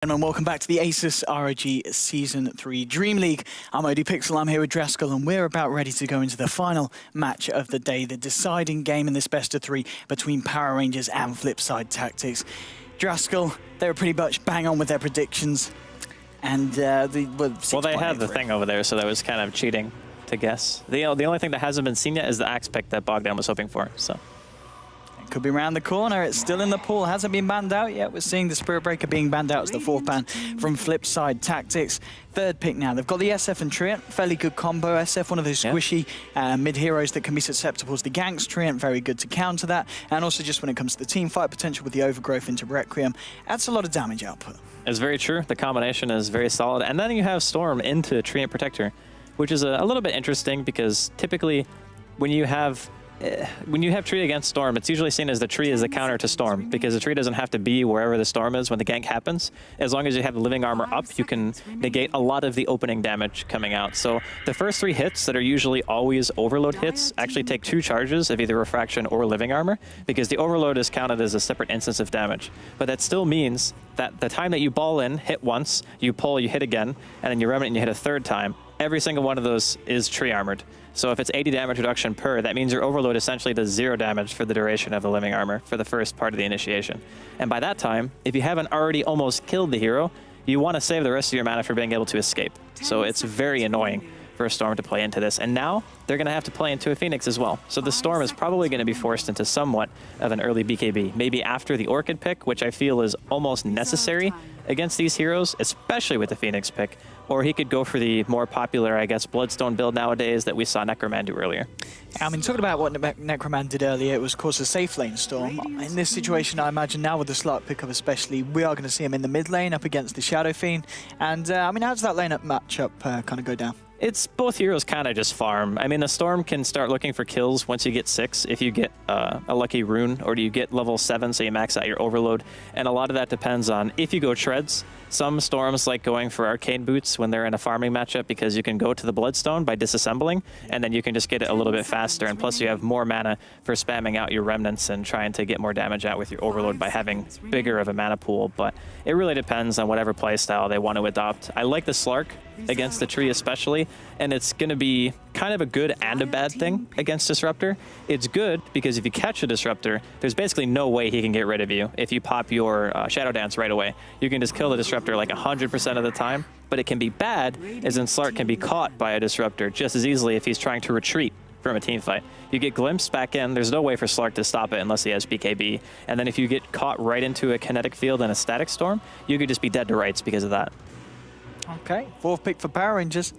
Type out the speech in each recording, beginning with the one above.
And welcome back to the ASUS ROG Season 3 Dream League. I'm ODPixel, I'm here with Draskell, and we're about ready to go into the final match of the day, the deciding game in this best of three between Power Rangers and Flipside Tactics. Draskell, they were pretty much bang on with their predictions, and they had the thing over there, so that was kind of cheating to guess. The only thing that hasn't been seen yet is the axe pick that Bogdan was hoping for. So. Could be around the corner. It's still in the pool. Hasn't been banned out yet. We're seeing the Spirit Breaker being banned out as the fourth ban from Flipside Tactics. Third pick now. They've got the SF and Treant. Fairly good combo. SF, one of those squishy mid-heroes that can be susceptible to the ganks. Treant, very good to counter that. And also just when it comes to the team fight potential with the overgrowth into Requiem, adds a lot of damage output. It's very true. The combination is very solid. And then you have Storm into Treant Protector, which is a little bit interesting because typically when you have tree against Storm, it's usually seen as the tree is the counter to Storm, because the tree doesn't have to be wherever the Storm is when the gank happens. As long as you have the living armor up, you can negate a lot of the opening damage coming out. So the first 3 hits that are usually always overload hits actually take 2 charges of either refraction or living armor, because the overload is counted as a separate instance of damage. But that still means that the time that you ball in, hit once, you pull, you hit again, and then you remnant and you hit a third time, every single one of those is tree armored. So if it's 80 damage reduction per, that means your overload essentially does 0 damage for the duration of the living armor for the first part of the initiation. And by that time, if you haven't already almost killed the hero, you want to save the rest of your mana for being able to escape. So it's very annoying for a Storm to play into this. And now they're going to have to play into a Phoenix as well. So the Storm is probably going to be forced into somewhat of an early BKB, maybe after the Orchid pick, which I feel is almost necessary against these heroes, especially with the Phoenix pick. Or he could go for the more popular, I guess, Bloodstone build nowadays that we saw Necroman do earlier. I mean, talking about what Necroman did earlier, it was, of course, a safe lane Storm. In this situation, I imagine now with the Slark pickup especially, we are going to see him in the mid lane up against the Shadow Fiend. And, I mean, how does that lane-up matchup kind of go down? It's both heroes kind of just farm. I mean, the Storm can start looking for kills once you get 6, if you get a lucky rune, or do you get level 7 so you max out your overload. And a lot of that depends on if you go treads. Some Storms like going for arcane boots when they're in a farming matchup because you can go to the Bloodstone by disassembling, and then you can just get it a little bit faster. And plus you have more mana for spamming out your remnants and trying to get more damage out with your overload by having bigger of a mana pool. But it really depends on whatever playstyle they want to adopt. I like the Slark against the tree especially, and it's going to be kind of a good and a bad thing against Disruptor. It's good because if you catch a Disruptor, there's basically no way he can get rid of you if you pop your Shadow Dance right away. You can just kill the Disruptor like 100% of the time, but it can be bad as in Slark can be caught by a Disruptor just as easily if he's trying to retreat from a team fight. You get glimpsed back in, there's no way for Slark to stop it unless he has BKB, and then if you get caught right into a kinetic field and a static Storm, you could just be dead to rights because of that. Okay, 4th pick for Power Rangers.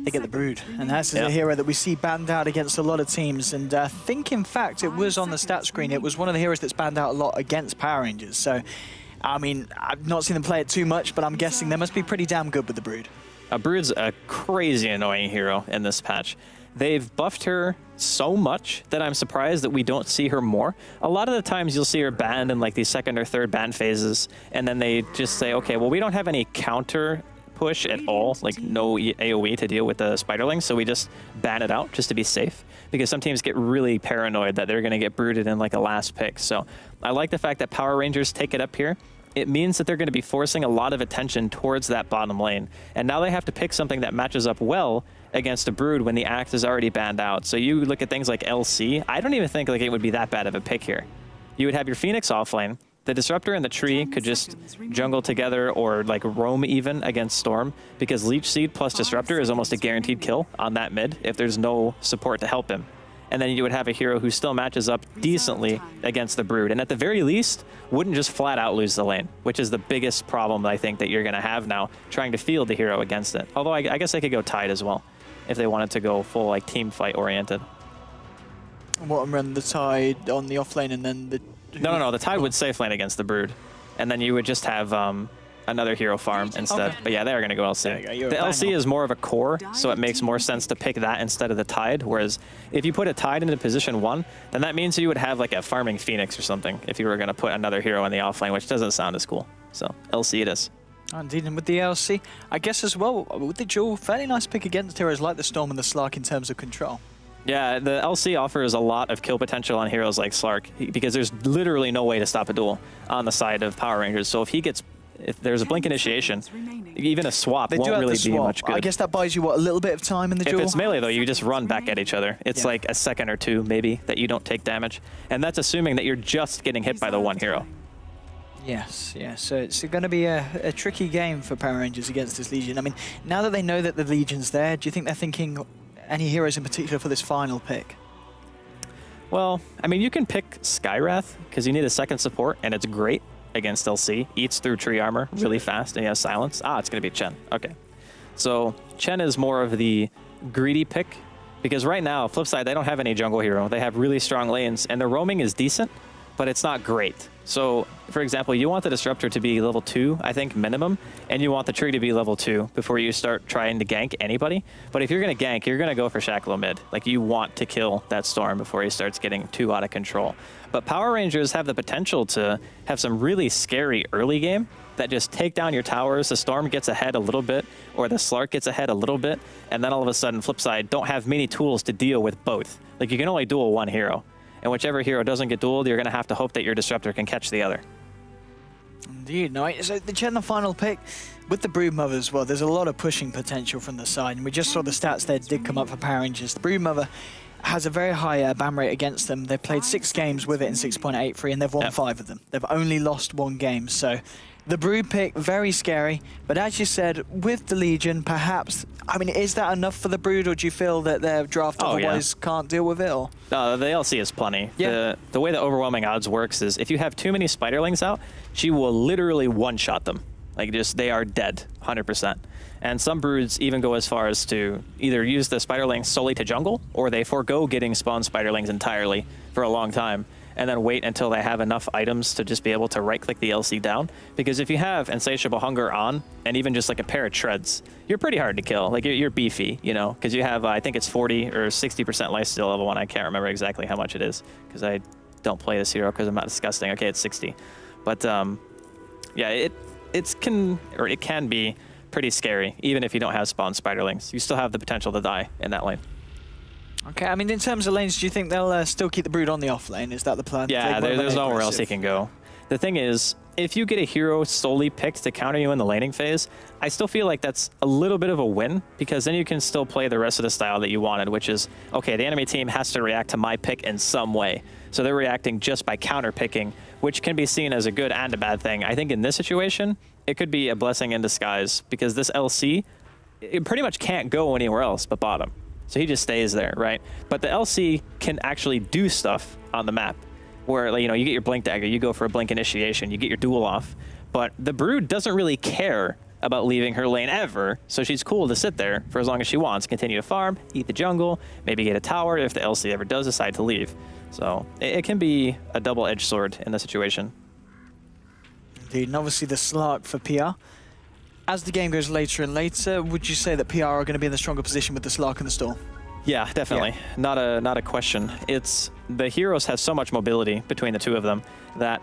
They get the Brood, and that's a hero that we see banned out against a lot of teams. And I think, in fact, it was on the stat screen. It was one of the heroes that's banned out a lot against Power Rangers. So, I mean, I've not seen them play it too much, but I'm guessing they must be pretty damn good with the Brood. Brood's a crazy annoying hero in this patch. They've buffed her so much that I'm surprised that we don't see her more. A lot of the times you'll see her banned in like these 2nd or 3rd ban phases, and then they just say, okay, well, we don't have any counter push at all, like no AoE to deal with the Spiderlings, so we just ban it out just to be safe, because some teams get really paranoid that they're going to get brooded in like a last pick. So I like the fact that Power Rangers take it up here. It means that they're going to be forcing a lot of attention towards that bottom lane, and now they have to pick something that matches up well against a Brood when the Axe is already banned out. So you look at things like LC, I don't even think like it would be that bad of a pick here. You would have your Phoenix offlane. The Disruptor and the tree could just jungle together or like roam even against Storm, because Leech Seed plus Disruptor is almost a guaranteed kill on that mid if there's no support to help him. And then you would have a hero who still matches up decently against the Brood, and at the very least wouldn't just flat out lose the lane, which is the biggest problem I think that you're going to have now, trying to field the hero against it. Although I guess they could go tied as well if they wanted to go full like team fight oriented. What, and run the Tide on the offlane and then the... No, the Tide would safe lane against the Brood, and then you would just have another hero farm instead. Okay. But yeah, they're going to go LC. The LC is more of a core, so it makes more sense to pick that instead of the Tide, whereas if you put a Tide into position 1, then that means you would have like a farming Phoenix or something if you were going to put another hero in the offlane, which doesn't sound as cool. So LC it is. Indeed, and with the LC, I guess as well, with the duel, fairly nice pick against heroes like the Storm and the Slark in terms of control. Yeah, the LC offers a lot of kill potential on heroes like Slark, because there's literally no way to stop a duel on the side of Power Rangers. So if he gets if there's a blink initiation, even a swap They do won't have really the be swap. much good. I guess that buys you, what, a little bit of time in the duel? If it's melee, though, you just run back at each other. It's Yeah. like a second or two, maybe, that you don't take damage. And that's assuming that you're just getting hit by the one hero. Yes, yeah, so it's going to be a tricky game for Power Rangers against this Legion. I mean, now that they know that the Legion's there, do you think they're thinking any heroes in particular for this final pick? Well, I mean, you can pick Skywrath, because you need a second support, and it's great against LC. Eats through tree armor really fast, and he has silence. Ah, it's going to be Chen. Okay. So Chen is more of the greedy pick, because right now, flip side, they don't have any jungle hero. They have really strong lanes, and their roaming is decent, but it's not great. So, for example, you want the Disruptor to be level 2, I think, minimum, and you want the tree to be level 2 before you start trying to gank anybody. But if you're going to gank, you're going to go for Shacklo mid. Like, you want to kill that Storm before he starts getting too out of control. But Power Rangers have the potential to have some really scary early game that just take down your towers, the Storm gets ahead a little bit, or the Slark gets ahead a little bit, and then all of a sudden, flip side, don't have many tools to deal with both. Like, you can only duel one hero. And whichever hero doesn't get dueled, you're going to have to hope that your Disruptor can catch the other. Indeed. No, so the Chen, the final pick, with the Broodmother as well, there's a lot of pushing potential from the side. And we just saw the stats there did come up for Power Rangers. The Broodmother has a very high ban rate against them. They've played 6 games with it in 6.83, and they've won 5 of them. They've only lost 1 game. So the Brood pick, very scary. But as you said, with the Legion, perhaps, I mean, is that enough for the Brood, or do you feel that their draft otherwise can't deal with it? Or? The LC is plenty. Yeah. The way the overwhelming odds works is if you have too many Spiderlings out, she will literally one-shot them. Like, just, they are dead, 100%. And some Broods even go as far as to either use the Spiderlings solely to jungle, or they forego getting spawn Spiderlings entirely for a long time, and then wait until they have enough items to just be able to right-click the LC down. Because if you have Insatiable Hunger on, and even just like a pair of treads, you're pretty hard to kill. Like, you're beefy, you know, because you have, I think it's 40 or 60% lifesteal level 1. I can't remember exactly how much it is, because I don't play this hero because I'm not disgusting. Okay, it's 60. But, yeah, it can be pretty scary, even if you don't have spawn Spiderlings. You still have the potential to die in that lane. Okay, I mean, in terms of lanes, do you think they'll still keep the Brood on the off lane? Is that the plan? Yeah, there's nowhere else they can go. The thing is, if you get a hero solely picked to counter you in the laning phase, I still feel like that's a little bit of a win, because then you can still play the rest of the style that you wanted, which is, okay, the enemy team has to react to my pick in some way. So they're reacting just by counter picking, which can be seen as a good and a bad thing. I think in this situation, it could be a blessing in disguise, because this LC, it pretty much can't go anywhere else but bottom. So he just stays there, right? But the LC can actually do stuff on the map, where, you know, you get your blink dagger, you go for a blink initiation, you get your duel off. But the Brood doesn't really care about leaving her lane ever, so she's cool to sit there for as long as she wants, continue to farm, eat the jungle, maybe get a tower if the LC ever does decide to leave. So it can be a double-edged sword in this situation. Indeed, and obviously the Slark for PR. As the game goes later and later, would you say that PR are going to be in the stronger position with the Slark and the Storm? Yeah, definitely. Yeah. Not a question. It's the heroes have so much mobility between the two of them that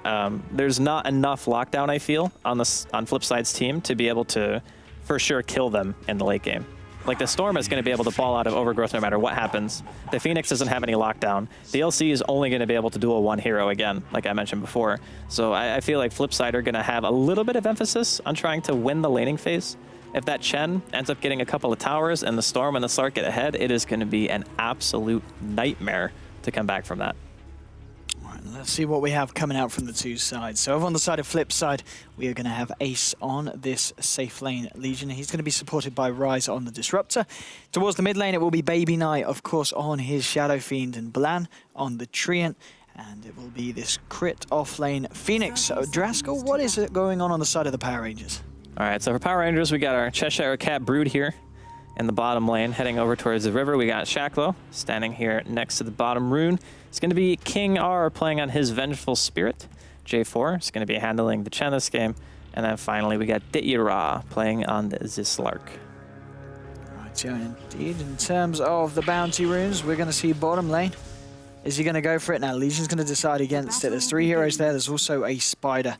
there's not enough lockdown, I feel, on Flipside's team to be able to for sure kill them in the late game. Like, the Storm is going to be able to ball out of Overgrowth no matter what happens. The Phoenix doesn't have any lockdown. The LC is only going to be able to duel one hero again, like I mentioned before. So I feel like Flipside are going to have a little bit of emphasis on trying to win the laning phase. If that Chen ends up getting a couple of towers and the Storm and the Slark get ahead, it is going to be an absolute nightmare to come back from that. Let's see what we have coming out from the two sides. So over on the side of Flipside, we are going to have Ace on this safe lane Legion. He's going to be supported by Rise on the Disruptor. Towards the mid lane, it will be Baby Knight, of course, on his Shadow Fiend, and Blan on the Treant. And it will be this crit off lane Phoenix. So Draskell, what is it going on the side of the Power Rangers? All right, so for Power Rangers, we got our Cheshire Cat Brood here in the bottom lane, heading over towards the river. We got Shacklo standing here next to the bottom rune. It's going to be King R playing on his Vengeful Spirit. J4 is going to be handling the Chen this game. And then finally, we got Ditira playing on the Slark. Right, so indeed, in terms of the bounty runes, we're going to see bottom lane. Is he going to go for it now? Legion's going to decide against it. There's 3 heroes there. There's also a Spider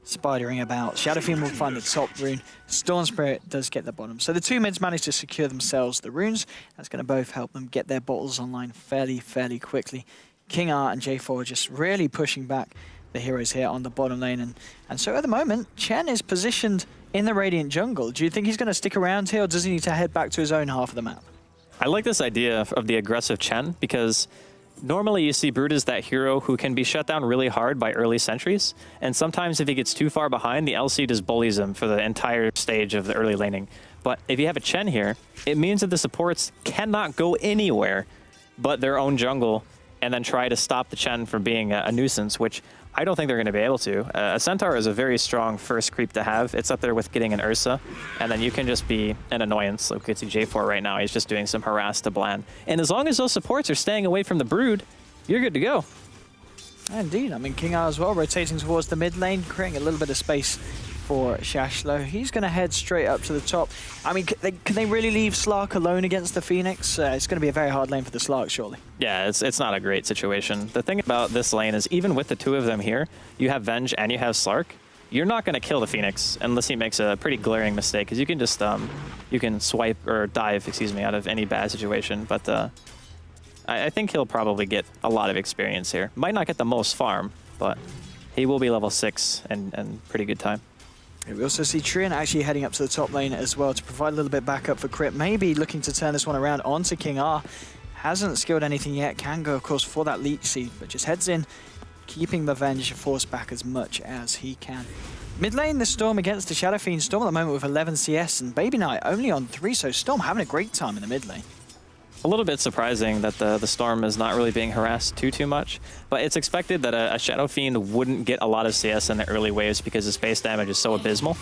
spidering about. Shadow Fiend will find the top rune. Storm Spirit does get the bottom. So the two mids manage to secure themselves the runes. That's going to both help them get their bottles online fairly quickly. King R and J4 just really pushing back the heroes here on the bottom lane. And so at the moment, Chen is positioned in the Radiant jungle. Do you think he's going to stick around here, or does he need to head back to his own half of the map? I like this idea of the aggressive Chen, because normally you see Brood as that hero who can be shut down really hard by early sentries, and sometimes if he gets too far behind, the LC just bullies him for the entire stage of the early laning. But if you have a Chen here, it means that the supports cannot go anywhere but their own jungle and then try to stop the Chen from being a nuisance, which I don't think they're going to be able to. A Centaur is a very strong first creep to have. It's up there with getting an Ursa, and then you can just be an annoyance. Look, it's J4 right now. He's just doing some harass to Bland. And as long as those supports are staying away from the Brood, you're good to go. Indeed. I mean, King R as well, rotating towards the mid lane, creating a little bit of space for Shashlo. He's going to head straight up to the top. I mean, can they really leave Slark alone against the Phoenix? It's going to be a very hard lane for the Slark, surely. Yeah, it's not a great situation. The thing about this lane is even with the two of them here, you have Venge and you have Slark, you're not going to kill the Phoenix unless he makes a pretty glaring mistake, because you can just you can swipe or dive, excuse me, out of any bad situation. But I think he'll probably get a lot of experience here. Might not get the most farm, but he will be level 6 and pretty good time. We also see Trian actually heading up to the top lane as well to provide a little bit backup for Crit. Maybe looking to turn this one around onto King R. Hasn't skilled anything yet. Can go, of course, for that leech seed, but just heads in, keeping the Venge force back as much as he can. Mid lane, the Storm against the Shadow Fiend. Storm at the moment with 11 CS, and Baby Knight only on 3, so Storm having a great time in the mid lane. A little bit surprising that the Storm is not really being harassed too much, but it's expected that a Shadow Fiend wouldn't get a lot of CS in the early waves because his base damage is so abysmal.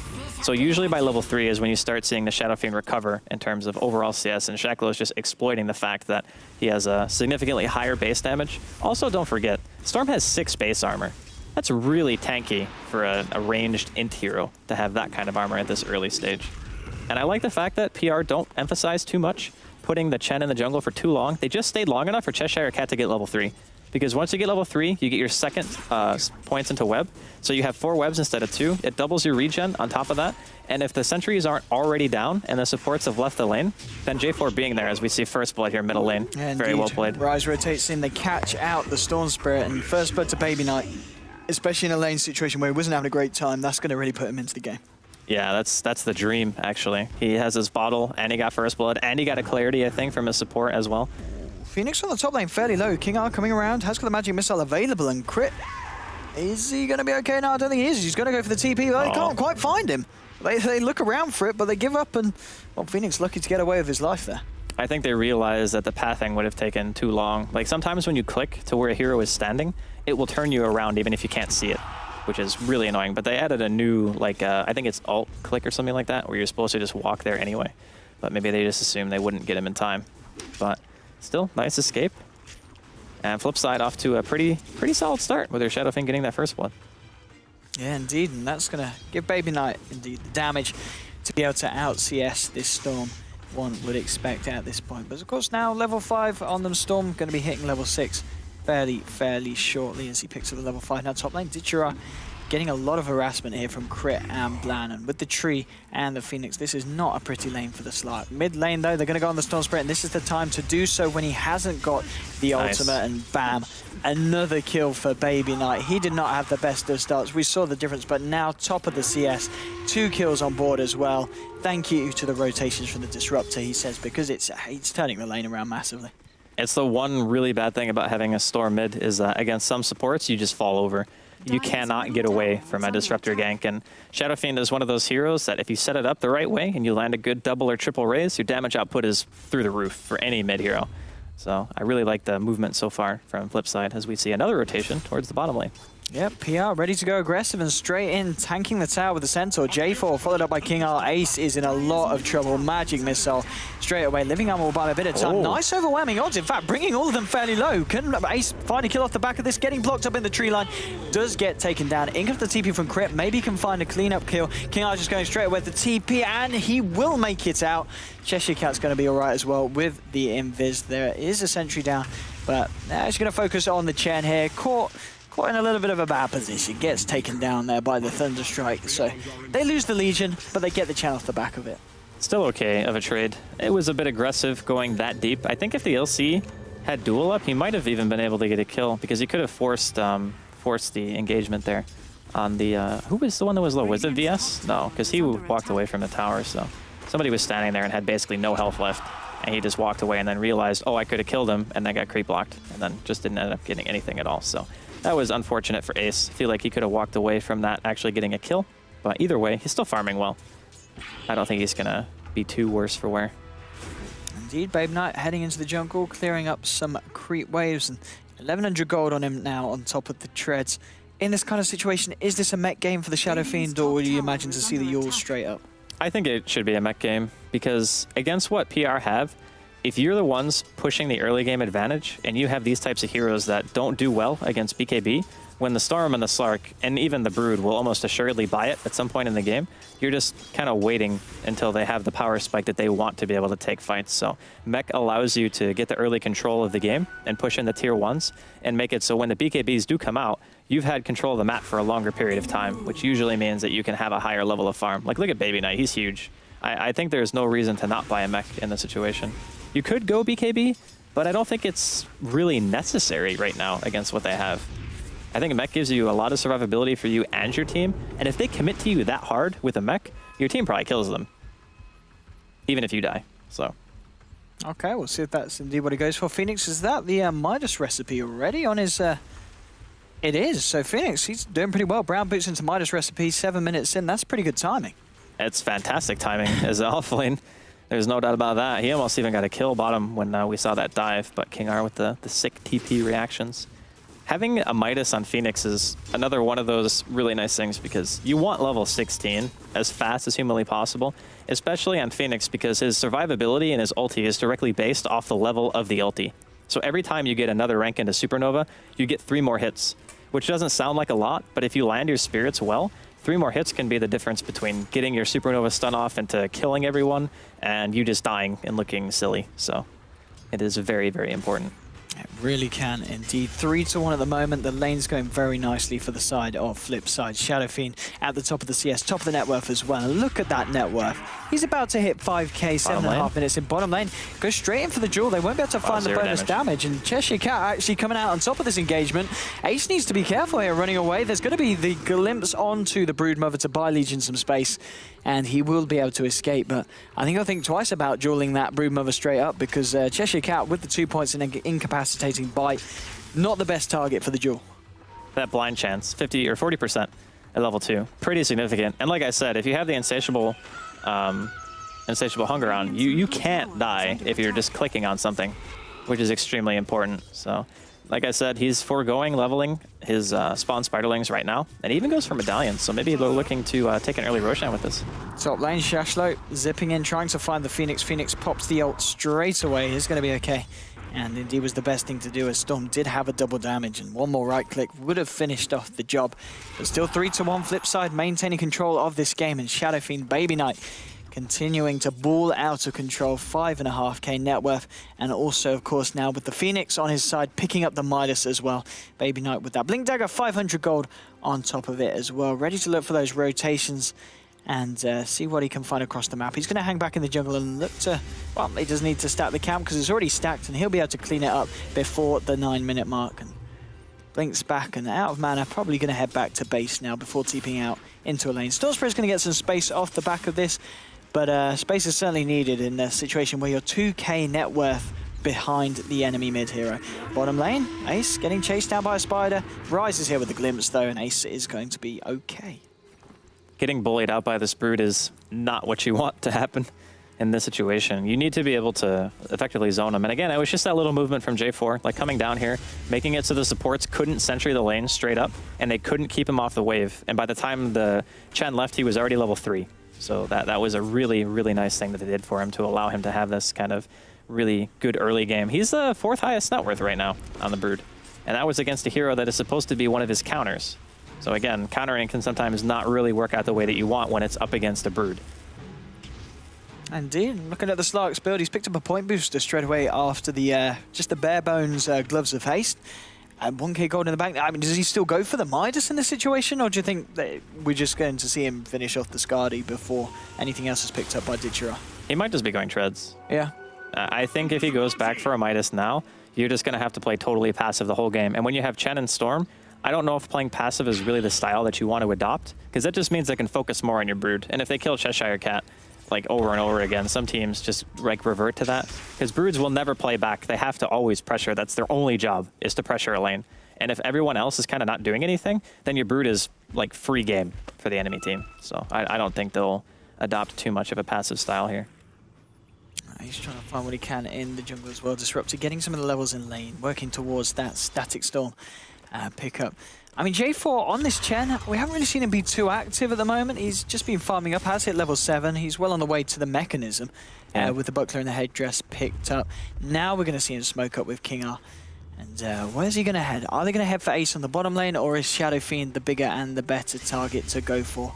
So usually by level 3 is when you start seeing the Shadow Fiend recover in terms of overall CS, and Shacklo is just exploiting the fact that he has a significantly higher base damage. Also, don't forget, Storm has 6 base armor. That's really tanky for a ranged int hero to have that kind of armor at this early stage. And I like the fact that PR don't emphasize too much putting the Chen in the jungle for too long. They just stayed long enough for Cheshire Cat to get level 3. Because once you get level 3, you get your second points into web. So you have 4 webs instead of 2. It doubles your regen on top of that. And if the sentries aren't already down and the supports have left the lane, then J4 being there, as we see first blood here middle lane. Yeah, very well played. Rise rotates in, they catch out the Storm Spirit, and first blood to Baby Knight, especially in a lane situation where he wasn't having a great time, that's going to really put him into the game. Yeah, that's the dream, actually. He has his bottle, and he got first blood, and he got a clarity, I think, from his support as well. Phoenix on the top lane fairly low. King R coming around, has got the magic missile available, and Crit, is he going to be okay? No, I don't think he is. He's going to go for the TP, but they can't quite find him. They look around for it, but they give up, and well, Phoenix lucky to get away with his life there. I think they realized that the pathing would have taken too long. Like, sometimes when you click to where a hero is standing, it will turn you around even if you can't see it, which is really annoying. But they added a new, like, I think it's alt click or something like that, where you're supposed to just walk there anyway. But maybe they just assumed they wouldn't get him in time. But still, nice escape. And Flipside off to a pretty solid start with their Shadow Fiend getting that first blood. Yeah, indeed, and that's going to give Baby Knight, indeed, the damage to be able to out-CS this Storm, one would expect at this point. But of course now, level 5 on them, Storm going to be hitting level 6 fairly shortly as he picks up the level 5. Now top lane, Dichira getting a lot of harassment here from Crit and Blan, and with the tree and the Phoenix, this is not a pretty lane for the Slark. Mid lane though, they're going to go on the Storm Spirit, and this is the time to do so when he hasn't got the ultimate, and bam, another kill for Baby Knight. He did not have the best of starts. We saw the difference, but now top of the CS, 2 kills on board as well. Thank you to the rotations from the Disruptor, he says, because it's turning the lane around massively. It's the one really bad thing about having a Storm mid is against some supports, you just fall over. You cannot get away from a Disruptor gank, and Shadow Fiend is one of those heroes that if you set it up the right way and you land a good double or triple raise, your damage output is through the roof for any mid hero. So I really like the movement so far from Flipside as we see another rotation towards the bottom lane. Yep, PR ready to go aggressive and straight in, tanking the tower with the Centaur. J4 followed up by King R. Ace is in a lot of trouble. Magic missile straight away. Living Armor will buy him a bit of time. Nice overwhelming odds. In fact, bringing all of them fairly low. Can Ace find a kill off the back of this? Getting blocked up in the tree line. Does get taken down. Ink of the TP from Crit. Maybe can find a cleanup kill. King R just going straight away with the TP, and he will make it out. Cheshire Cat's going to be all right as well with the invis. There is a sentry down, but he's going to focus on the Chen here. Caught in a little bit of a bad position, gets taken down there by the Thunderstrike. So they lose the Legion, but they get the Chen off the back of it. Still okay of a trade. It was a bit aggressive going that deep. I think if the LC had duel up, he might have even been able to get a kill because he could have forced forced the engagement there on the... who was the one that was low? Was it VS? No, because he walked away from the tower, so... Somebody was standing there and had basically no health left, and he just walked away and then realized, oh, I could have killed him, and then got creep blocked, and then just didn't end up getting anything at all. So that was unfortunate for Ace. I feel like he could have walked away from that actually getting a kill, but either way, he's still farming well. I don't think he's going to be too worse for wear. Indeed, Babe Knight heading into the jungle, clearing up some creep waves, and 1100 gold on him now on top of the treads. In this kind of situation, is this a mech game for the Shadow Fiend, or would you imagine to see the Yules straight up? I think it should be a mech game, because against what PR have, if you're the ones pushing the early game advantage and you have these types of heroes that don't do well against BKB, when the Storm and the Slark and even the Brood will almost assuredly buy it at some point in the game, you're just kind of waiting until they have the power spike that they want to be able to take fights. So mech allows you to get the early control of the game and push in the tier 1s and make it so when the BKBs do come out, you've had control of the map for a longer period of time, which usually means that you can have a higher level of farm. Like, look at Baby Knight, he's huge. I think there's no reason to not buy a mech in this situation. You could go BKB, but I don't think it's really necessary right now against what they have. I think a mech gives you a lot of survivability for you and your team, and if they commit to you that hard with a mech, your team probably kills them, even if you die, so. Okay, we'll see if that's indeed what he goes for. Phoenix, is that the Midas recipe already on his... It is, so Phoenix, he's doing pretty well. Brown boots into Midas recipe, 7 minutes in, that's pretty good timing. It's fantastic timing as an off lane. There's no doubt about that. He almost even got a kill bottom when we saw that dive, but King R with the sick TP reactions. Having a Midas on Phoenix is another one of those really nice things, because you want level 16 as fast as humanly possible, especially on Phoenix, because his survivability and his ulti is directly based off the level of the ulti. So every time you get another rank into Supernova, you get 3 more hits, which doesn't sound like a lot, but if you land your spirits well, 3 more hits can be the difference between getting your Supernova stun off into killing everyone and you just dying and looking silly. So it is very, very important. It really can indeed. 3-1 at the moment. The lane's going very nicely for the side of Flipside. Shadow Fiend at the top of the CS, top of the net worth as well. And look at that net worth. He's about to hit 5k, 7.5 minutes in bottom lane. Go straight in for the duel. They won't be able to find the bonus damage. And Cheshire Cat actually coming out on top of this engagement. Ace needs to be careful here running away. There's going to be the glimpse onto the Broodmother to buy Legion some space. And he will be able to escape. But I think he'll think twice about dueling that Broodmother straight up, because Cheshire Cat with the 2 points and incapacitating bite, not the best target for the duel. That blind chance, 50 or 40% at level 2, pretty significant. And like I said, if you have the insatiable hunger on, you can't die if you're just clicking on something, which is extremely important. So, like I said, he's foregoing leveling his spawn spiderlings right now, and he even goes for medallions, so maybe they're looking to take an early Roshan with this. Top lane, Shashlo zipping in, trying to find the Phoenix. Phoenix pops the ult straight away. He's going to be okay. And indeed was the best thing to do, as Storm did have a double damage, and one more right click would have finished off the job. But still 3-1 Flipside, maintaining control of this game, and Shadow Fiend Baby Knight continuing to ball out of control, 5.5k net worth, and also, of course, now with the Phoenix on his side, picking up the Midas as well. Baby Knight with that Blink Dagger, 500 gold on top of it as well, ready to look for those rotations and see what he can find across the map. He's going to hang back in the jungle and look to, well, he does need to stack the camp because it's already stacked, and he'll be able to clean it up before the 9-minute mark. And blinks back and out of mana, probably going to head back to base now before TPing out into a lane. Stormspray is going to get some space off the back of this, but space is certainly needed in a situation where you're 2k net worth behind the enemy mid hero. Bottom lane, Ace getting chased down by a spider. Ryze is here with the glimpse though, and Ace is going to be okay. Getting bullied out by this Brood is not what you want to happen in this situation. You need to be able to effectively zone him. And again, it was just that little movement from J4, like coming down here, making it so the supports couldn't sentry the lane straight up, and they couldn't keep him off the wave. And by the time the Chen left, he was already level 3. So that was a really, really nice thing that they did for him to allow him to have this kind of really good early game. He's the 4th highest net worth right now on the Brood. And that was against a hero that is supposed to be one of his counters. So again, countering can sometimes not really work out the way that you want when it's up against a Brood. Indeed, looking at the Slark's build, he's picked up a point booster straight away after the just the bare bones gloves of haste. And 1k gold in the bank. I mean, does he still go for the Midas in this situation, or do you think that we're just going to see him finish off the Skadi before anything else is picked up by Ditchera? He might just be going treads. Yeah. I think if he goes back for a Midas now, you're just going to have to play totally passive the whole game. And when you have Chen and Storm, I don't know if playing passive is really the style that you want to adopt, because that just means they can focus more on your brood. And if they kill Cheshire Cat like over and over again, some teams just like revert to that, because broods will never play back. They have to always pressure. That's their only job, is to pressure a lane. And if everyone else is kind of not doing anything, then your brood is like free game for the enemy team. So I don't think they'll adopt too much of a passive style here. He's trying to find what he can in the jungle as well. Disruptor getting some of the levels in lane, working towards that static storm pickup. I mean, J4 on this Chen, we haven't really seen him be too active at the moment. He's just been farming up, has hit level 7. He's well on the way to the mechanism with the buckler and the headdress picked up. Now we're going to see him smoke up with King R. And where's he going to head? Are they going to head for Ace on the bottom lane, or is Shadow Fiend the bigger and the better target to go for?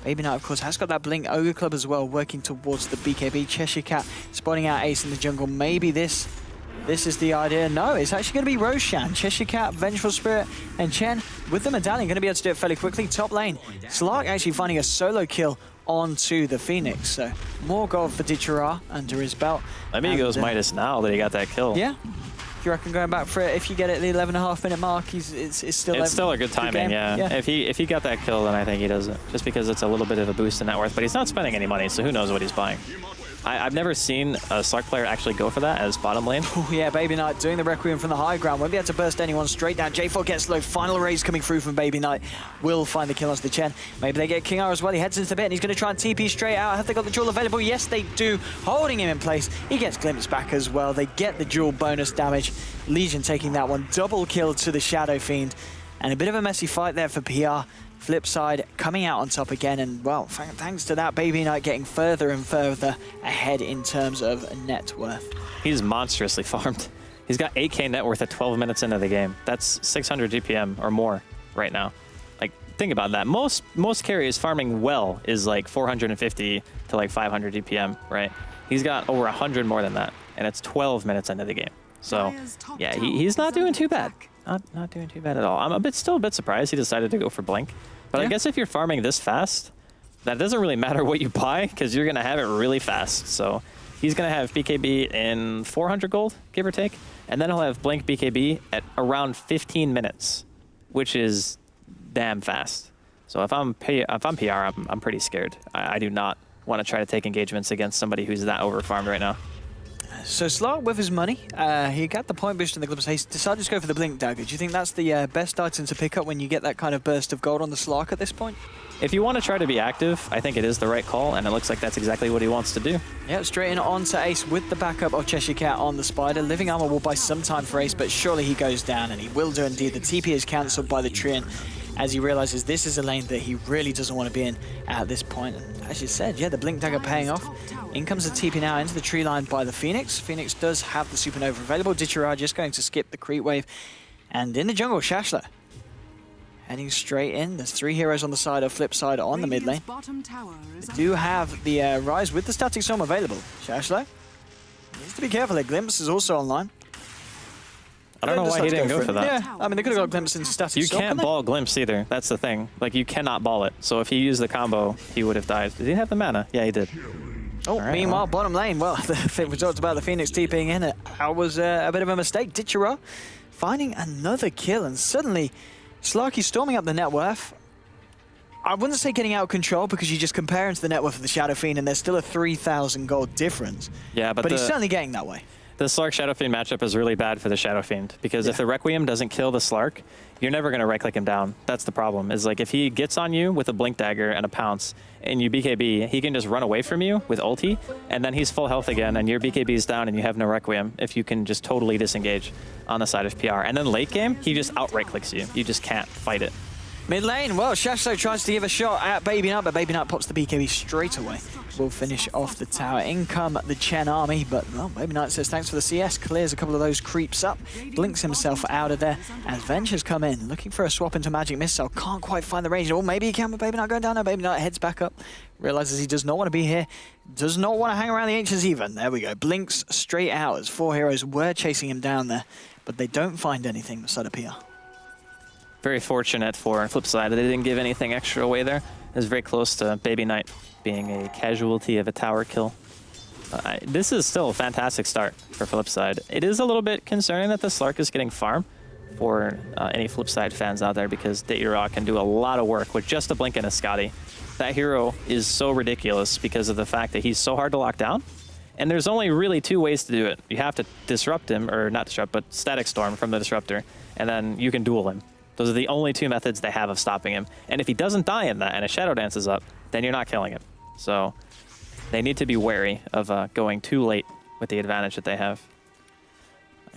Baby Knight, of course, has got that Blink Ogre Club as well, working towards the BKB. Cheshire Cat spotting out Ace in the jungle. Maybe this is the idea. No, it's actually going to be Roshan. Cheshire Cat, Vengeful Spirit, and Chen with the medallion going to be able to do it fairly quickly. Top lane, Slark actually finding a solo kill onto the Phoenix. So more gold for Ditchera under his belt. Maybe he goes Midas now that he got that kill. Yeah. Do you reckon going back for it, if you get it at the 11.5-minute mark, it's still a good timing, yeah. If he got that kill, then I think he does it. Just because it's a little bit of a boost in net worth, but he's not spending any money, so who knows what he's buying. I've never seen a Slark player actually go for that as bottom lane. Oh yeah, Baby Knight doing the Requiem from the high ground. Won't be able to burst anyone straight down. J4 gets low. Final raise coming through from Baby Knight. Will find the kill onto the Chen. Maybe they get King R as well. He heads into the bit and he's going to try and TP straight out. Have they got the jewel available? Yes, they do. Holding him in place. He gets glimpsed back as well. They get the jewel bonus damage. Legion taking that one. Double kill to the Shadow Fiend. And a bit of a messy fight there for PR. Flipside coming out on top again, and well, thanks to that, Baby Knight getting further and further ahead in terms of net worth. He's monstrously farmed. He's got 8k net worth at 12 minutes into the game. That's 600 GPM or more right now. Like, think about that. Most carries farming well is like 450 to like 500 GPM, right? He's got over 100 more than that, and it's 12 minutes into the game. So yeah, he's not doing too bad. Not doing too bad at all. I'm still a bit surprised he decided to go for Blink. But yeah. I guess if you're farming this fast, that doesn't really matter what you buy, because you're going to have it really fast. So he's going to have BKB in 400 gold, give or take. And then he'll have Blink BKB at around 15 minutes, which is damn fast. So if I'm PR, I'm pretty scared. I do not want to try to take engagements against somebody who's that overfarmed right now. So Slark with his money, he got the point boost in the glimpse. He decided to go for the Blink Dagger. Do you think that's the best item to pick up when you get that kind of burst of gold on the Slark at this point? If you want to try to be active, I think it is the right call, and it looks like that's exactly what he wants to do. Yeah, straight in onto Ace with the backup of Cheshire Cat on the Spider. Living Armor will buy some time for Ace, but surely he goes down, and he will do indeed. The TP is cancelled by the Treant as he realizes this is a lane that he really doesn't want to be in at this point. And as you said, yeah, the Blink Dagger paying off. In comes the TP now into the tree line by the Phoenix. Phoenix does have the Supernova available. Ditchera just going to skip the creep wave. And in the jungle, Shashler heading straight in. There's 3 heroes on the side of Flipside on the mid lane. They do have the Rise with the Static Storm available. Shashler needs to be careful. The Glimpse is also online. I don't know why he didn't go for that. Yeah, I mean, they could have got Glimpse into Static Storm. You can't ball Glimpse either. That's the thing. Like, you cannot ball it. So if he used the combo, he would have died. Did he have the mana? Yeah, he did. Oh, right, meanwhile, bottom lane. Well, we talked about the Phoenix TPing in it. That was a bit of a mistake. Ditchera finding another kill, and suddenly Slarky storming up the net worth. I wouldn't say getting out of control, because you just compare into the net worth of the Shadow Fiend, and there's still a 3,000 gold difference. Yeah, but he's certainly getting that way. The Slark Shadow Fiend matchup is really bad for the Shadow Fiend, because if the Requiem doesn't kill the Slark, you're never going to right-click him down. That's the problem, is like if he gets on you with a Blink Dagger and a Pounce, and you BKB, he can just run away from you with ulti, and then he's full health again, and your BKB is down, and you have no Requiem if you can just totally disengage on the side of PR. And then late game, he just out-right-clicks you. You just can't fight it. Mid lane, well, Shashlo tries to give a shot at Baby Knight, but Baby Knight pops the BKB straight away. Will finish off the tower. In come the Chen army, but well, Baby Knight says thanks for the CS, clears a couple of those creeps up, blinks himself out of there, as Ventures come in, looking for a swap into Magic Missile, can't quite find the range, or maybe he can, but Baby Knight going down, no, Baby Knight heads back up, realizes he does not want to be here, does not want to hang around the Ancients even, there we go, blinks straight out as 4 heroes were chasing him down there, but they don't find anything beside a PR. Very fortunate for Flipside that they didn't give anything extra away there. It was very close to Baby Knight being a casualty of a tower kill. This is still a fantastic start for Flipside. It is a little bit concerning that the Slark is getting farmed, for any Flipside fans out there, because DreamHack can do a lot of work with just a blink and a Scotty. That hero is so ridiculous because of the fact that he's so hard to lock down. And there's only really two ways to do it. You have to disrupt him, or not disrupt, but static storm from the disruptor, and then you can duel him. Those are the only two methods they have of stopping him. And if he doesn't die in that and a Shadow Dance is up, then you're not killing him. So they need to be wary of going too late with the advantage that they have.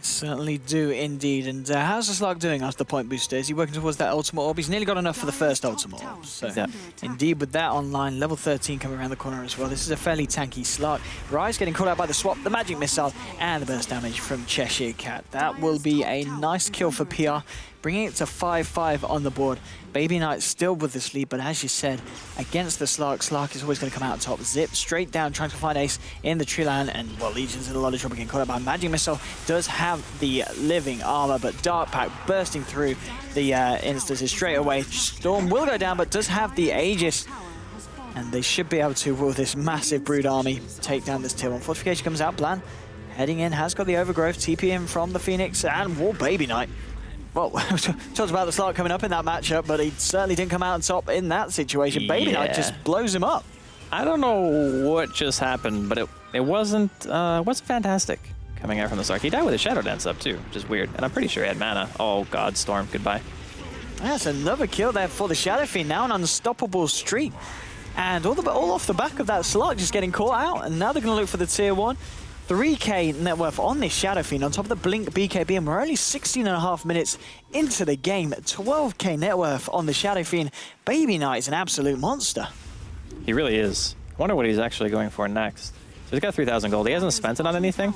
Certainly do indeed. And how's the Slark doing after the point booster? Is he working towards that ultimate orb? He's nearly got enough for the first ultimate orb. So yeah. Indeed, with that online, level 13 coming around the corner as well. This is a fairly tanky Slark. Rise getting caught out by the swap, the magic missile, and the burst damage from Cheshire Cat. That will be a nice kill for PR, bringing it to 5-5 on the board. Baby Knight still with this lead, but as you said, against the Slark, Slark is always going to come out on top. Zip straight down, trying to find Ace in the tree line, and well, Legion's in a lot of trouble getting caught out by Magic Missile. Does have the living armor, but Dark Pack bursting through the instances straight away. Storm will go down, but does have the Aegis, and they should be able to, with this massive Brood army, take down this tier 1. Fortification comes out, Blan heading in, has got the Overgrowth, TP in from the Phoenix, and War Baby Knight. Well, we talked about the Slark coming up in that matchup, but he certainly didn't come out on top in that situation. Baby Knight just blows him up. I don't know what just happened, but it wasn't fantastic coming out from the Slark. He died with a Shadow Dance up too, which is weird. And I'm pretty sure he had mana. Oh God, Storm, goodbye. That's another kill there for the Shadow Fiend, now an unstoppable streak. And all off the back of that Slark just getting caught out, and now they're going to look for the tier 1. 3k net worth on this Shadow Fiend on top of the Blink BKB, and we're only 16.5 minutes into the game. 12k net worth on the Shadow Fiend. Baby Knight is an absolute monster. He really is. I wonder what he's actually going for next. So he's got 3,000 gold. He hasn't spent it on anything.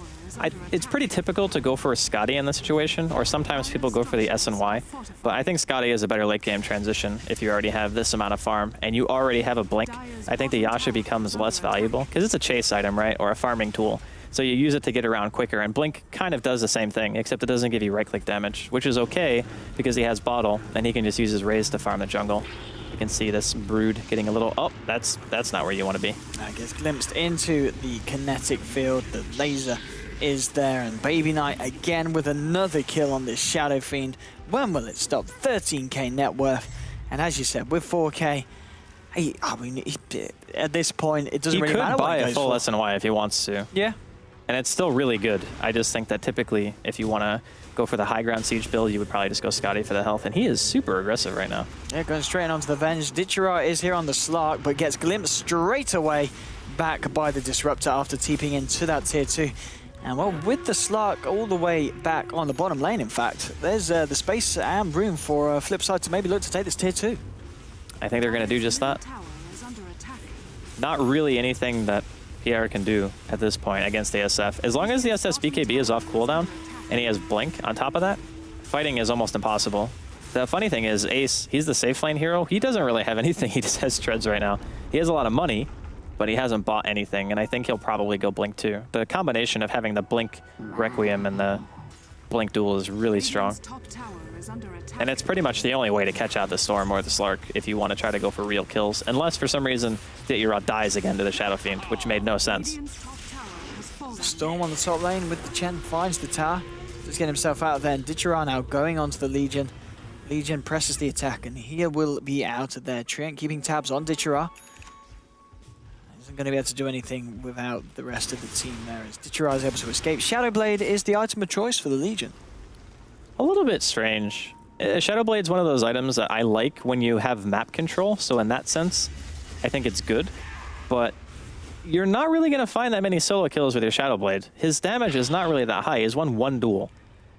It's pretty typical to go for a Scotty in this situation, or sometimes people go for the S and Y. But I think Scotty is a better late game transition if you already have this amount of farm and you already have a Blink. I think the Yasha becomes less valuable because it's a chase item, right, or a farming tool. So you use it to get around quicker, and Blink kind of does the same thing, except it doesn't give you right-click damage, which is okay because he has Bottle, and he can just use his Raise to farm the jungle. You can see this Brood getting a little... Oh, that's not where you want to be. I guess glimpsed into the kinetic field. The laser is there, and Baby Knight again with another kill on this Shadow Fiend. When will it stop? 13k net worth, and as you said, with 4k, at this point, it doesn't really matter what he could buy a full for. S&Y if he wants to. Yeah. And it's still really good. I just think that typically, if you want to go for the high ground siege build, you would probably just go Scotty for the health, and he is super aggressive right now. Yeah, going straight onto the Venge. Ditchera is here on the Slark, but gets glimpsed straight away back by the Disruptor after TPing into that tier 2. And well, with the Slark all the way back on the bottom lane, in fact, there's the space and room for Flipside to maybe look to take this tier 2. I think they're going to do just that. Not really anything that PR can do at this point against the SF. As long as the SS BKB is off cooldown and he has Blink on top of that, fighting is almost impossible. The funny thing is, Ace, he's the safe lane hero. He doesn't really have anything. He just has treads right now. He has a lot of money, but he hasn't bought anything, and I think he'll probably go Blink too. The combination of having the Blink Requiem and the Blink Duel is really strong. And it's pretty much the only way to catch out the Storm or the Slark if you want to try to go for real kills. Unless for some reason DreamHack dies again to the Shadow Fiend, which made no sense. Storm on the top lane with the Chen, finds the tower. Just get himself out there, and Ditchera now going onto the Legion. Legion presses the attack, and he will be out of there. Treant keeping tabs on Ditchera. Isn't going to be able to do anything without the rest of the team there, as Ditchera is able to escape. Shadowblade is the item of choice for the Legion. A little bit strange. Shadowblade's one of those items that I like when you have map control, so in that sense, I think it's good. But you're not really going to find that many solo kills with your Shadowblade. His damage is not really that high. He's won one duel.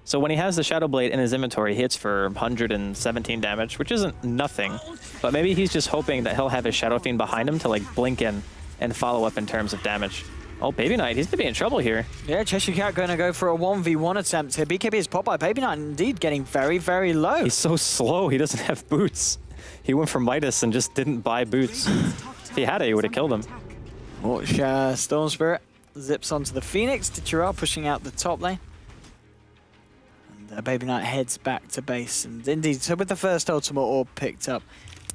So when he has the Shadowblade in his inventory, he hits for 117 damage, which isn't nothing. But maybe he's just hoping that he'll have his Shadow Fiend behind him to like blink in and follow up in terms of damage. Oh, Baby Knight, he's going to be in trouble here. Yeah, Cheshire Cat going to go for a 1v1 attempt here. BKB is popped by Baby Knight, indeed getting very, very low. He's so slow, he doesn't have boots. He went for Midas and just didn't buy boots. If he had it, he would have killed him. Watch Storm Spirit zips onto the Phoenix. Ditchera pushing out the top lane. And Baby Knight heads back to base. And indeed, so with the first ultimate orb picked up,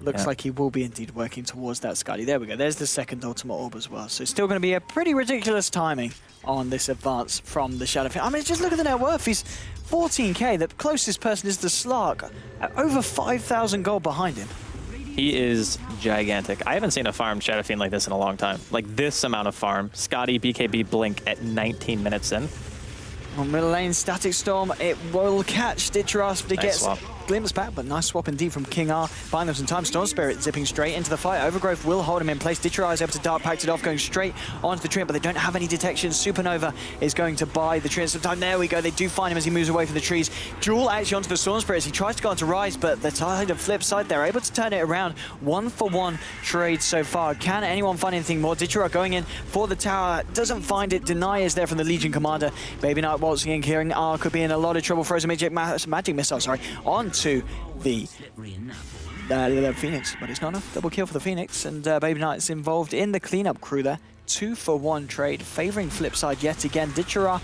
Looks like he will be indeed working towards that, Scotty. There we go. There's the second ultimate orb as well. So still going to be a pretty ridiculous timing on this advance from the Shadow Fiend. I mean, just look at the net worth. He's 14k. The closest person is the Slark. Over 5,000 gold behind him. He is gigantic. I haven't seen a farm Shadow Fiend like this in a long time. Like this amount of farm. Scotty, BKB, Blink at 19 minutes in. On middle lane, Static Storm, it will catch Ditcheras, but he gets swap. glimpse back, but nice swap indeed from King R. Buying them some time. Storm Spirit zipping straight into the fight. Overgrowth will hold him in place. Ditcheras is able to Dark Pact it off, going straight onto the Treant, but they don't have any detection. Supernova is going to buy the Treant some time. There we go. They do find him as he moves away from the trees. Duel actually onto the Storm Spirit as he tries to go onto Rise, but the side of flip side, they're able to turn it around. 1-for-1 trade so far. Can anyone find anything more? Ditcheras going in for the tower. Doesn't find it. Deny is there from the Legion Commander. Baby Knight waltzing in, King R could be in a lot of trouble. Frozen Magic Missile, sorry, onto the Phoenix, but it's not enough. Double kill for the Phoenix, and Baby Knight's involved in the cleanup crew there. 2-for-1 trade, favoring Flipside yet again. Ditcheras,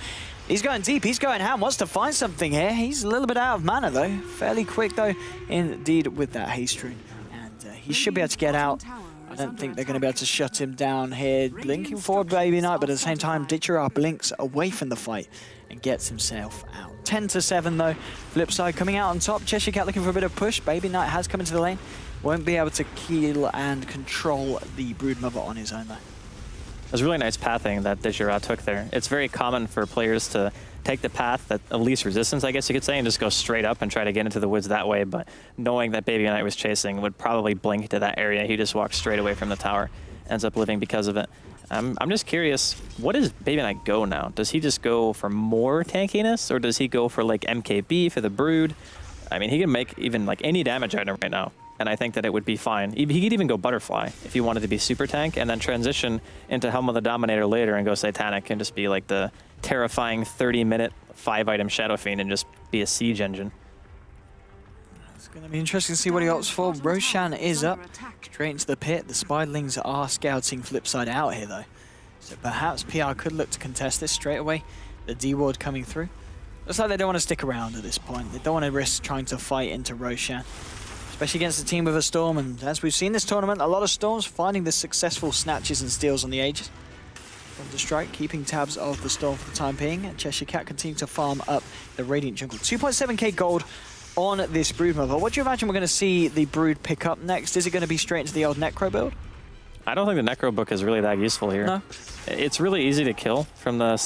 he's going deep, he's going ham, wants to find something here. He's a little bit out of mana though. Fairly quick though, indeed, with that haste rune. And he should be able to get out. I don't think they're going to be able to shut him down here. Blinking forward Baby Knight, but at the same time, Ditcheras blinks away from the fight and gets himself out. 10-7 though. Flipside coming out on top. Cheshire Cat looking for a bit of push. Baby Knight has come into the lane. Won't be able to kill and control the Broodmother on his own though. It was really nice pathing that Ditcheras took there. It's very common for players to take the path that of least resistance, I guess you could say, and just go straight up and try to get into the woods that way, but knowing that Baby Knight was chasing would probably blink to that area. He just walks straight away from the tower, ends up living because of it. I'm just curious, what does Baby Knight go now? Does he just go for more tankiness, or does he go for like MKB for the Brood? I mean, he can make even like any damage item right now, and I think that it would be fine. He could even go Butterfly if he wanted to be super tank, and then transition into Helm of the Dominator later and go Satanic and just be like the terrifying 30-minute 5-item Shadow Fiend and just be a siege engine. It's going to be interesting to see what he opts for. Roshan is up, straight into the pit. The Spiderlings are scouting Flipside out here though. So perhaps PR could look to contest this straight away. The D-Ward coming through. Looks like they don't want to stick around at this point. They don't want to risk trying to fight into Roshan, especially against a team with a Storm. And as we've seen this tournament, a lot of Storms finding the successful snatches and steals on the Aegis. From the strike, keeping tabs of the Storm for the time being. And Cheshire Cat continuing to farm up the Radiant Jungle. 2.7k gold on this Broodmother. What do you imagine we're going to see the Brood pick up next? Is it going to be straight into the old Necro build? I don't think the Necro book is really that useful here. No. It's really easy to kill from the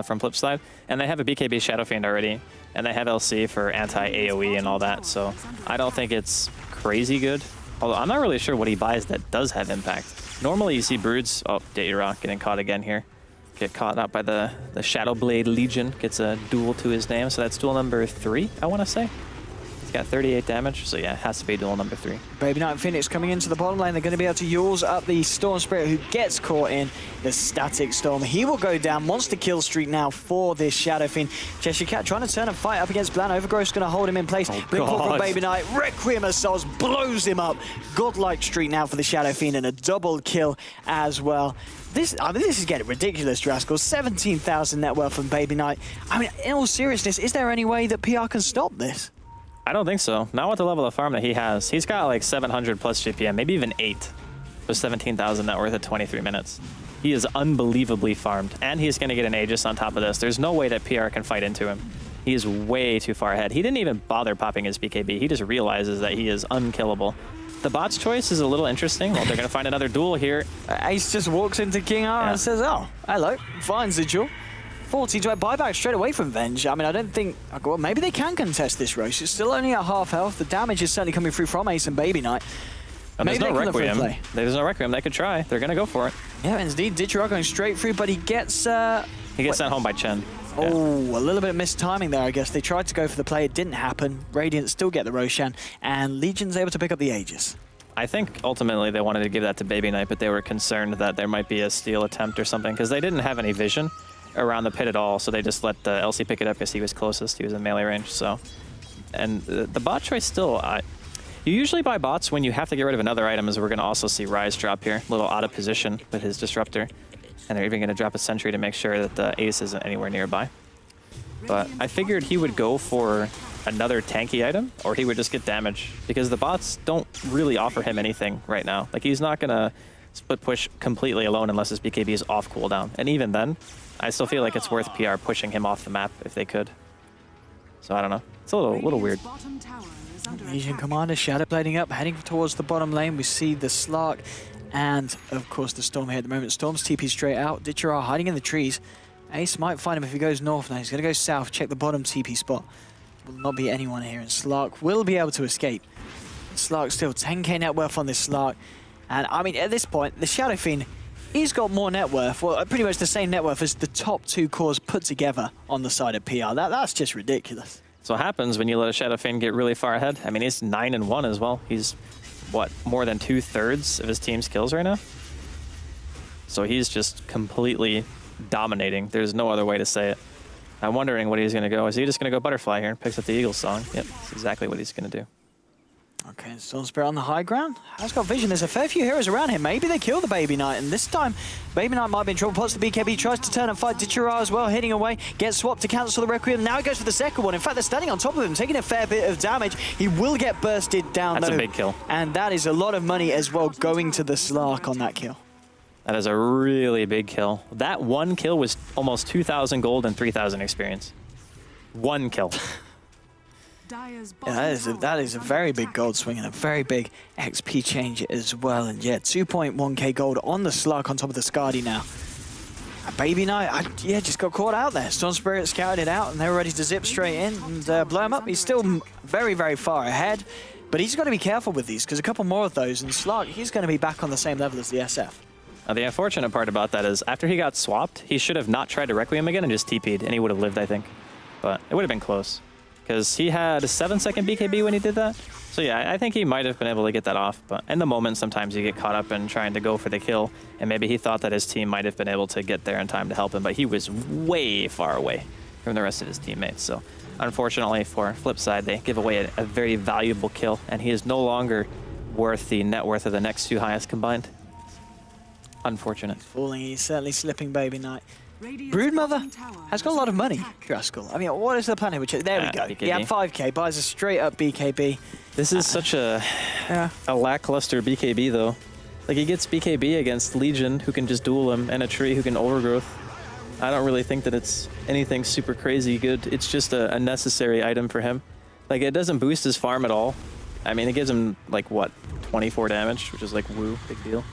from Flipside, and they have a BKB Shadow Fiend already, and they have LC for anti-AoE and all that, so I don't think it's crazy good. Although I'm not really sure what he buys that does have impact. Normally you see Broods, oh, Dateyrock getting caught again here. Get caught up by the Shadowblade Legion, gets a duel to his name, so that's duel number 3, I want to say. He's got 38 damage, so yeah, it has to be duel number 3. Baby Knight and Phoenix coming into the bottom lane. They're going to be able to Yules up the Storm Spirit, who gets caught in the Static Storm. He will go down. Monster kill streak now for this Shadow Fiend. Cheshire Cat trying to turn a fight up against Blan. Overgrowth's going to hold him in place. Blink from Baby Knight. Requiem of Souls blows him up. Godlike streak now for the Shadow Fiend, and a double kill as well. This is getting ridiculous, Draskell. 17,000 net worth from Baby Knight. I mean, in all seriousness, is there any way that PR can stop this? I don't think so. Not with the level of farm that he has. He's got like 700 plus GPM, maybe even 8, with 17,000 net worth at 23 minutes. He is unbelievably farmed, and he's going to get an Aegis on top of this. There's no way that PR can fight into him. He is way too far ahead. He didn't even bother popping his BKB. He just realizes that he is unkillable. The bot's choice is a little interesting. Well, they're going to find another duel here. Ace just walks into King R and says, oh, hello, finds the duel. 40 to a buyback straight away from Venge. I mean, I don't think... Well, maybe they can contest this, Roche. It's still only at half health. The damage is certainly coming through from Ace and Baby Knight. And there's no Requiem. There's no Requiem. They could try. They're going to go for it. Yeah, indeed. Ditcheras going straight through, but he gets... he gets sent home by Chen. Oh, a little bit of missed timing there, I guess. They tried to go for the play. It didn't happen. Radiant still get the Roshan, and Legion's able to pick up the Aegis. I think ultimately they wanted to give that to Baby Knight, but they were concerned that there might be a steal attempt or something, because they didn't have any vision around the pit at all, so they just let the LC pick it up because he was closest. He was in melee range, so... And the bot choice still... you usually buy bots when you have to get rid of another item, as we're going to also see Rise drop here. A little out of position with his Disruptor. And they're even going to drop a Sentry to make sure that the Ace isn't anywhere nearby. But I figured he would go for another tanky item, or he would just get damage, because the bots don't really offer him anything right now. Like, he's not going to split push completely alone unless his BKB is off cooldown. And even then, I still feel like it's worth PR pushing him off the map if they could. So I don't know. It's a little weird. Legion Commander shadow blading up, heading towards the bottom lane. We see the Slark and, of course, the Storm here at the moment. Storm's TP straight out. Ditcher hiding in the trees. Ace might find him if he goes north now. He's going to go south, check the bottom TP spot. Will not be anyone here, and Slark will be able to escape. Slark still 10k net worth on this Slark. And, I mean, at this point, the Shadow Fiend, he's got more net worth, well, pretty much the same net worth as the top two cores put together on the side of PR. That's just ridiculous. So what happens when you let a Shadow Fiend get really far ahead. I mean, he's 9-1 as well. He's, what, more than 2/3 of his team's kills right now? So he's just completely dominating. There's no other way to say it. I'm wondering what he's going to go. Is he just going to go Butterfly here and picks up the Eagle song? Yep, that's exactly what he's going to do. Okay, Storm Spirit on the high ground. Has got vision. There's a fair few heroes around him. Maybe they kill the Baby Knight, and this time Baby Knight might be in trouble. Pots the BKB, tries to turn and fight Ditcher as well, hitting away, gets swapped to cancel the Requiem. Now he goes for the second one. In fact, they're standing on top of him, taking a fair bit of damage. He will get bursted down. That's though, a big kill. And that is a lot of money as well going to the Slark on that kill. That is a really big kill. That one kill was almost 2,000 gold and 3,000 experience. One kill. Yeah, that is a very big gold swing and a very big XP change as well. And yeah, 2.1k gold on the Slark on top of the Skadi now. Baby Knight, yeah, just got caught out there. Storm Spirit scouted it out and they were ready to zip straight in and blow him up. He's still very, very far ahead, but he's got to be careful with these because a couple more of those and Slark, he's going to be back on the same level as the SF. The unfortunate part about that is after he got swapped, he should have not tried to Requiem again and just TP'd, and he would have lived, I think. But it would have been close. Because he had a 7-second BKB when he did that. So yeah, I think he might have been able to get that off. But in the moment, sometimes you get caught up in trying to go for the kill. And maybe he thought that his team might have been able to get there in time to help him. But he was way far away from the rest of his teammates. So unfortunately for Flipside, they give away a very valuable kill. And he is no longer worth the net worth of the next two highest combined. Unfortunate. Falling, he's certainly slipping Baby Knight. Broodmother has got a lot of money, Driscoll. I mean, what is the plan here? There we go. BKB. Yeah, 5k, buys a straight up BKB. This is such a lackluster BKB, though. Like, he gets BKB against Legion, who can just duel him, and a tree who can overgrowth. I don't really think that it's anything super crazy good. It's just a necessary item for him. Like, it doesn't boost his farm at all. I mean, it gives him, like, what, 24 damage, which is like, woo, big deal.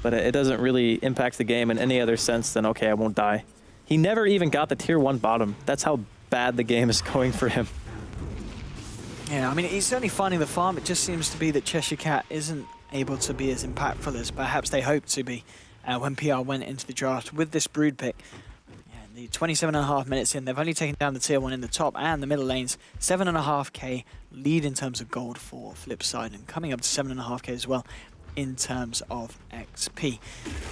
But it doesn't really impact the game in any other sense than, okay, I won't die. He never even got the tier 1 bottom. That's how bad the game is going for him. Yeah, I mean, he's certainly finding the farm. It just seems to be that Cheshire Cat isn't able to be as impactful as perhaps they hoped to be when PR went into the draft with this Brood pick. Yeah, the 27.5 minutes in, they've only taken down the tier 1 in the top and the middle lanes. 7.5k lead in terms of gold for Flipside, and coming up to 7.5k as well in terms of XP.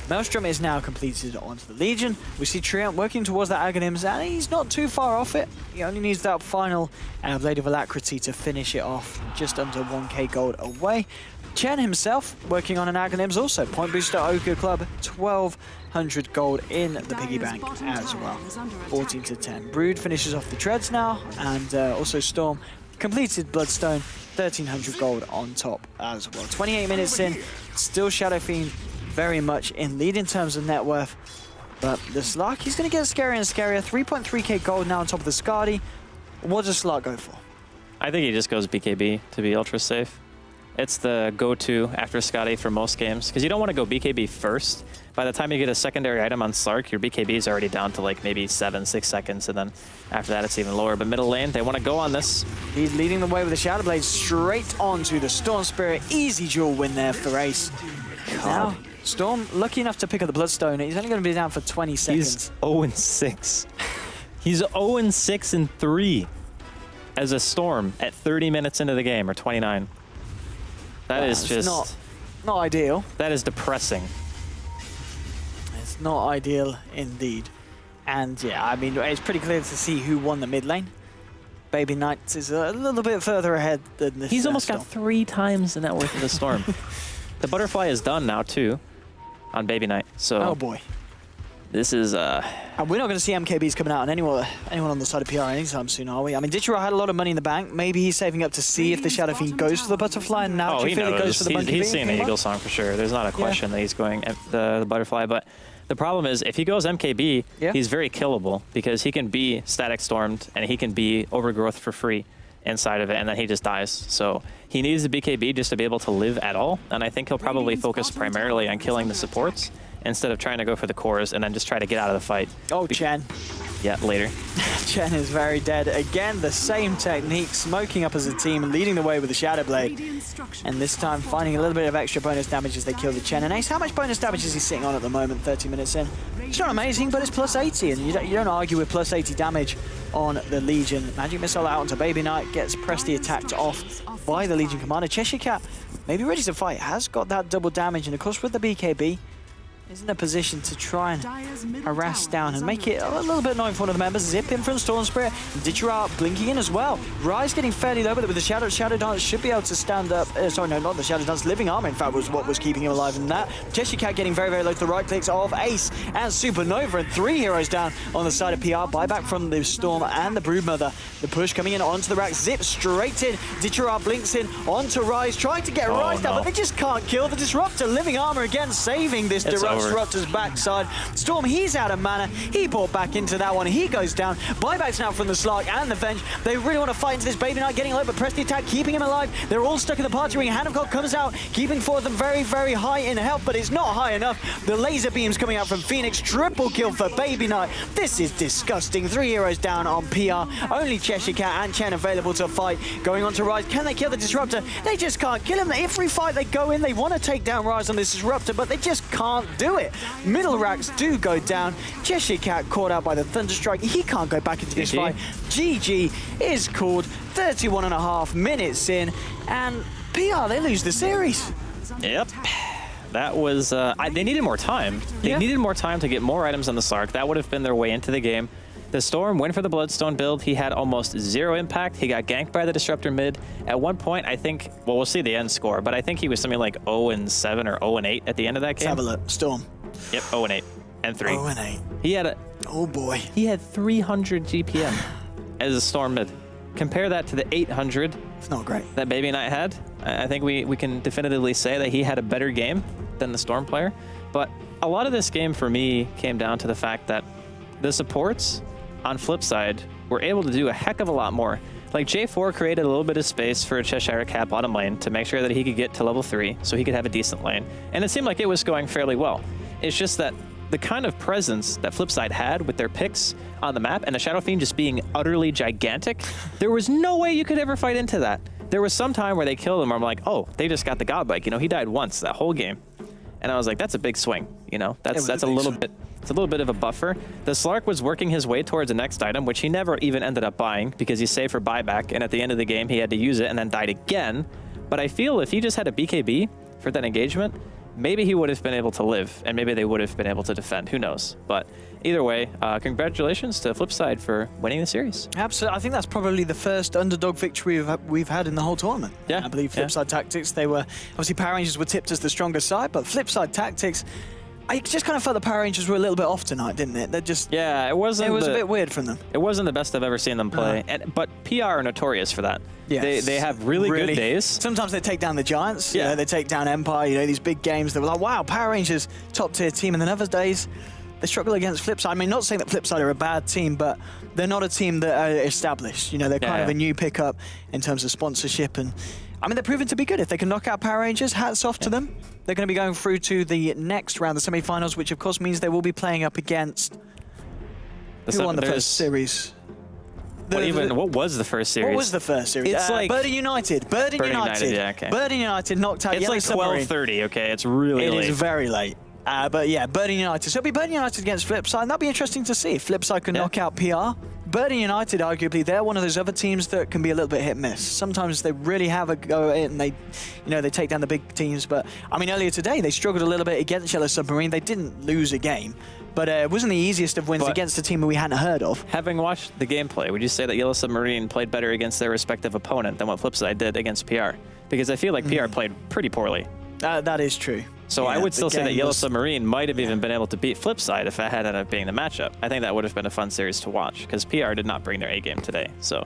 Maelstrom is now completed onto the Legion. We see Treant working towards that Aghanims, and he's not too far off it. He only needs that final Blade of Alacrity to finish it off, just under 1k gold away. Chen himself working on an Aghanims also. Point booster Ochre Club, 1200 gold in the piggy bank as well. 14 to 10. Brood finishes off the treads now, and also Storm completed Bloodstone, 1300 gold on top as well. 28 minutes in, still Shadow Fiend very much in lead in terms of net worth. But the Slark, he's going to get scarier and scarier. 3.3k gold now on top of the Skadi. What does Slark go for? I think he just goes BKB to be ultra safe. It's the go-to after Skadi for most games, because you don't want to go BKB first. By the time you get a secondary item on Slark, your BKB is already down to like maybe 7-6 seconds, and then after that it's even lower. But middle lane, they want to go on this. He's leading the way with the Shadow Blade straight onto the Storm Spirit. Easy duel win there for Ace. Now, Storm lucky enough to pick up the Bloodstone. He's only going to be down for 20 seconds. He's 0-6. He's 0-6 and 3 as a Storm at 30 minutes into the game, or 29. That is just not ideal. That is depressing. It's not ideal indeed. And yeah, I mean, it's pretty clear to see who won the mid lane. Baby Knight is a little bit further ahead than this. He's almost Storm. got 3 times the net worth of the Storm. The Butterfly is done now too on Baby Knight. So oh boy. This is And we're not going to see MKBs coming out on anyone on the side of PR anytime soon, are we? I mean, Ditchera had a lot of money in the bank. Maybe he's saving up to see if the Shadow Fiend goes for the butterfly. And now do you feel it goes for the monkey? He's seen the Eagle Song for sure. There's not a question that he's going the butterfly. But the problem is, if he goes MKB, he's very killable because he can be static stormed and he can be overgrowth for free inside of it, and then he just dies. So he needs the BKB just to be able to live at all. And I think he'll probably focus primarily on killing the supports instead of trying to go for the cores and then just try to get out of the fight. Oh, Chen. Yeah, later. Chen is very dead. Again, the same technique, smoking up as a team, leading the way with the Shadow Blade. And this time finding a little bit of extra bonus damage as they kill the Chen. And Ace, how much bonus damage is he sitting on at the moment, 30 minutes in? It's not amazing, but it's plus 80, and you don't argue with plus 80 damage on the Legion. Magic Missile out onto Baby Knight, gets Presty attacked off by the Legion commander. Cheshire Cat, maybe ready to fight, has got that double damage, and of course with the BKB, is in a position to try and harass down and make it a little bit annoying for one of the members. Zip in from Storm Spirit. Ditchera blinking in as well. Rise getting fairly low, but with the Shadow Dance should be able to stand up. Sorry, no, not the Shadow Dance. Living Armor, in fact, was what was keeping him alive in that. Cheshire Cat getting very, very low to the right clicks of Ace and Supernova, and 3 heroes down on the side of PR. Buyback from the Storm and the Broodmother. The push coming in onto the rack. Zip straight in. Ditchera blinks in onto Rise, trying to get Rise down, but they just can't kill the Disruptor. Living Armor again, saving this Disruptor's backside. Storm, he's out of mana. He bought back into that one. He goes down. Buybacks now from the Slark and the Venge. They really want to fight into this. Baby Knight getting low, but press the attack, keeping him alive. They're all stuck in the party ring. Hand of God comes out, keeping four of them very, very high in health, but it's not high enough. The laser beams coming out from Phoenix. Triple kill for Baby Knight. This is disgusting. 3 heroes down on PR. Only Cheshire Cat and Chen available to fight. Going on to Rise. Can they kill the Disruptor? They just can't kill him. Every fight they go in, they want to take down Rise on this Disruptor, but they just can't do it. Middle racks do go down. Cheshire Cat caught out by the Thunderstrike. He can't go back into this fight. GG is called 31.5 minutes in, and PR, they lose the series. Yep. That was, they needed more time. They needed more time to get more items on the Slark. That would have been their way into the game. The Storm went for the Bloodstone build. He had almost 0 impact. He got ganked by the Disruptor mid. At one point, I think, well, we'll see the end score, but I think he was something like 0-7 or 0-8 at the end of that game. Let's have a look. Storm. Yep, 0-8 and 3. 0-8. He had oh boy. He had 300 GPM as a Storm mid. Compare that to the 800. It's not great. That Baby Knight had. I think we can definitively say that he had a better game than the Storm player. But a lot of this game for me came down to the fact that the supports on Flipside were able to do a heck of a lot more. Like J4 created a little bit of space for Cheshire Cat bottom lane to make sure that he could get to level 3 so he could have a decent lane. And it seemed like it was going fairly well. It's just that the kind of presence that Flipside had with their picks on the map and the Shadow Fiend just being utterly gigantic, there was no way you could ever fight into that. There was some time where they killed him where I'm like, oh, they just got the godlike. You know, he died once that whole game. And I was like, that's a big swing. You know, that's a little bit. It's a little bit of a buffer. The Slark was working his way towards the next item, which he never even ended up buying because he saved for buyback. And at the end of the game, he had to use it and then died again. But I feel if he just had a BKB for that engagement, maybe he would have been able to live and maybe they would have been able to defend. Who knows? But either way, congratulations to Flipside for winning the series. Absolutely. I think that's probably the first underdog victory we've had in the whole tournament. Yeah. I believe Flipside Tactics, they were, obviously Power Rangers were tipped as the stronger side, but Flipside Tactics, I just kind of felt the Power Rangers were a little bit off tonight, didn't it? They're just... Yeah, it was a bit weird from them. It wasn't the best I've ever seen them play, but PR are notorious for that. Yes. They have really good days. Sometimes they take down the Giants, yeah. You know, they take down Empire, you know, these big games. They were like, wow, Power Rangers, top tier team. And then other days, they struggle against Flipside. I mean, not saying that Flipside are a bad team, but they're not a team that are established. You know, they're kind of a new pickup in terms of sponsorship. And I mean, they're proven to be good. If they can knock out Power Rangers, hats off to them. They're going to be going through to the next round, the semi-finals, which of course means they will be playing up against who won the first series. What was the first series? What was the first series? It's like Burden United. Burden United. Yeah, okay. Burden United knocked out. It's Yellow like Submarine. 12:30. Okay, it's really late. It is very late. But yeah, Burden United. So it'll be Burden United against Flipside. And that'll be interesting to see if Flipside can knock out PR. Burden United, arguably, they're one of those other teams that can be a little bit hit and miss. Sometimes they really have a go at it and they, you know, they take down the big teams. But I mean, earlier today they struggled a little bit against Yellow Submarine. They didn't lose a game, but it wasn't the easiest of wins against a team that we hadn't heard of. Having watched the gameplay, would you say that Yellow Submarine played better against their respective opponent than what Flipside did against PR? Because I feel like PR played pretty poorly. That is true. So Yeah, I would the still say that game Yellow was- Submarine might have even been able to beat Flipside if that had ended up being the matchup. I think that would have been a fun series to watch because PR did not bring their A game today. So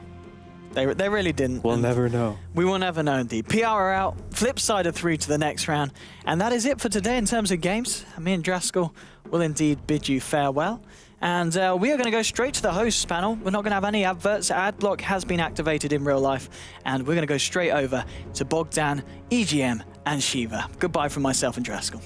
They really didn't. we'll and never know. We will never know indeed. PR are out, Flipside are through to the next round. And that is it for today in terms of games. Me and Draskell will indeed bid you farewell. And we are going to go straight to the hosts panel. We're not going to have any adverts. Ad block has been activated in real life. And we're going to go straight over to Bogdan, EGM, and Shiva. Goodbye from myself and Draskell.